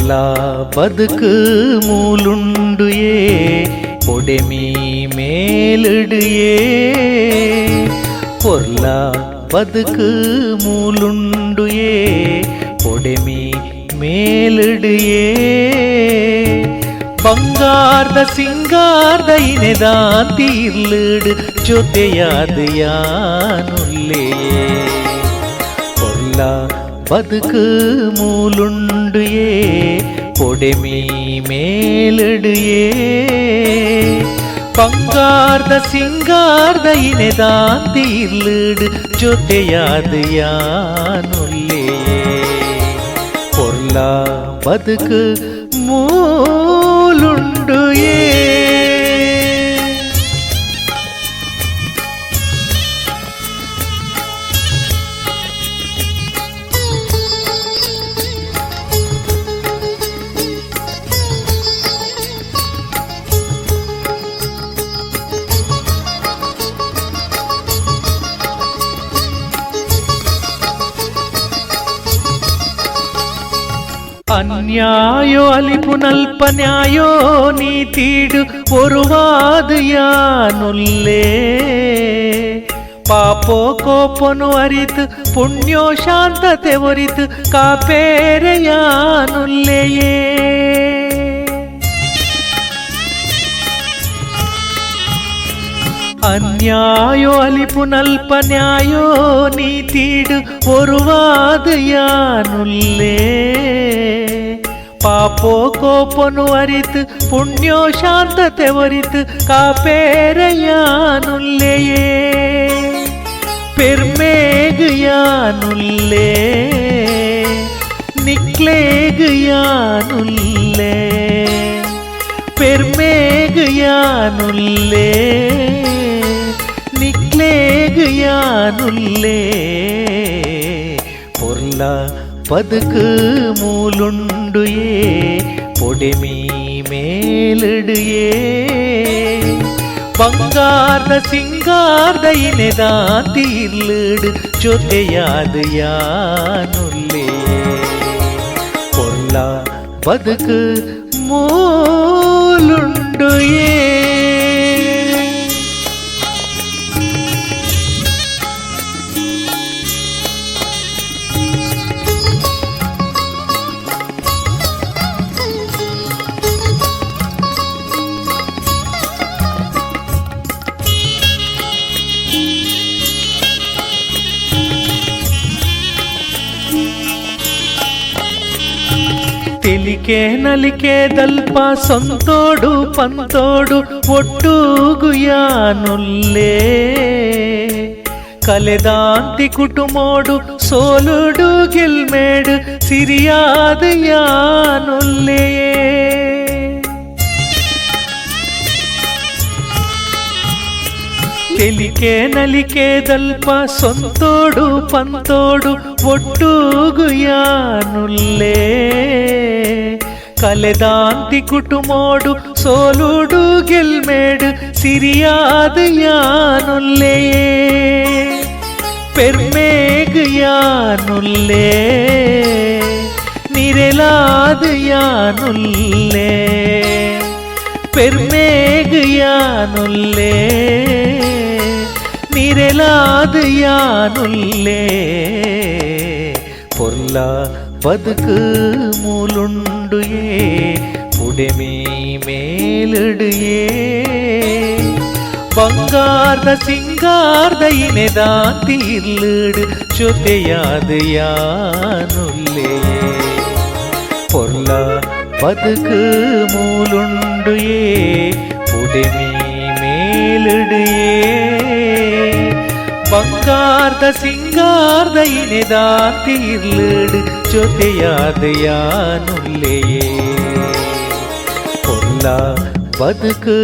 ಪೊರ್ಲ ಬದುಕು ಮೂಲುಂಡುಯೇ ಪೊಡೆಮಿ ಮೇಲಿಡುಯೇ ಪೊರ್ಲ ಬದುಕು ಮೂಲುಂಡುಯೇ ಪೊಡೆಮಿ ಮೇಲಿಡುಯೇ ಬಂಗಾರದ ಸಿಂಗಾರದ ಇನೆದಾಂತಿ ಇರ್ಲಿಡು ಜೊತೆಯಾದ ಯಾನುಲ್ಲೇ ಪೊರ್ಲ ಬದುಕು ಮೂಲುಂಡುಯೇ ಪೊಡೆಮಿ ಮೇಲಿಡುಯೇ ಬಂಗಾರದ ಸಿಂಗಾರದ ಇನೆದಾಂತಿ ಇರ್ಲಿಡು ಜೊತೆಯಾದ ಯಾನುಲ್ಲೇ ಪೊರ್ಲ ಬದುಕು ಮೂಲುಂಡುಯೇ அந்நியாயோ அலிப்பு நல்ப நியாயோ நீ தீடு ஒருவாது யானுல்லே ಪಾಪೋ ಕೋಪನು ಅರಿತು ಪುಣ್ಯೋ ಶಾಂತತೆ ಒರಿತು ಕಾಪೇರೆ ಯಾನುಲ್ಲೆಯೇ ಅನ್ಯಾಯೋ ಅಲಿಪು ನಲ್ಪ ನ್ಯಾಯೋ ನೀತೀಡು ಒರುವಾದು ಯಾನುಲ್ಲೇ ಪಾಪೋ ಕೋಪನು ಅರಿತು ಪುಣ್ಯೋ ಶಾಂತತೆ ಒರಿತು ಕಾಪೇರೆ ಯಾನುಲ್ಲೆಯೇ ಪೆರ್ಮೇಗು ಯಾನುಲ್ಲೇ ನಿಕ್ಲೇಗು ಯಾನುಲ್ಲೇ ಪೆರ್ಮೇಗು ಯಾನುಲ್ಲೇ ನಿಕ್ಲೇಗು ಯಾನುಲ್ಲೇ ಪೊರ್ಲ ಬದುಕು ಮೂಲುಂಡುಯೇ ಪೊಡೆಮಿ ಮೇಲಿಡುಯೇ ಬಂಗಾರದ ಸಿಂಗಾರದ ಇನೆದಾಂತಿ ಇರ್ಲಿಡು ಜೊತೆಯಾದ ಯಾನುಲ್ಲೇ ಪೊರ್ಲ ಬದುಕು ಮೂಲುಂಡುಯೇ ತೆಲಿಕೆ ನಲಿಕೆ ದಲ್ಪ ಸೊಂತೋಡು ಪಂತೋಡು ಒಟ್ಟೂಗು ಯಾನುಲ್ಲೇ ಕಲೆದಾಂತಿ ಕುಟುಂಬೋಡು ಸೋಲುಡು ಗೆಲ್ಮೇಡು ಸಿರಿಯಾದ ಯಾನುಲ್ಲೆಯೇ ತೆಲಿಕೆ ನಲಿಕೆ ದಲ್ಪ ಸೊಂತೋಡು ಪಂತೋಡು ಒಟ್ಟೂಗು ಯಾನುಲ್ಲೇ ಕಲೆದಾಂತಿ ಕುಟುಂಬೋಡು ಸೋಲುಡು ಗೆಲ್ಮೇಡು ಸಿರಿಯಾದ ಯಾನುಲ್ಲೆಯೇ ಪೆರ್ಮೇಗು ಯಾನುಲ್ಲೇ ನಿರೆಲಾದ ಯಾನುಲ್ಲೇ ಪೆರ್ಮೇಗು ಯಾನುಲ್ಲೇ ನಿರೆಲಾದ ಯಾನುಲ್ಲೇ ಪೊರ್ಲ ಬದುಕು ಮೂಲುಂಡುಯೇ ಪೊಡೆಮಿ ಮೇಲಿಡುಯೇ ಬಂಗಾರದ ಸಿಂಗಾರದ ಇನೆದಾಂತಿ ಇರ್ಲಿಡು ಜೊತೆಯಾದ ಯಾನುಲ್ಲೇ ಪೊರ್ಲ ಬದುಕು ಮೂಲುಂಡುಯೇ ಪೊಡೆಮಿ ಮೇಲಿಡುಯೇ ಬಂಗಾರದ ಸಿಂಗಾರದ ಇನೆದಾಂತಿ ಇರ್ಲಿಡು ಜೊತೆಯಾದ ಯಾನುಲ್ಲೆಯೇ ಪೊರ್ಲ ಬದುಕು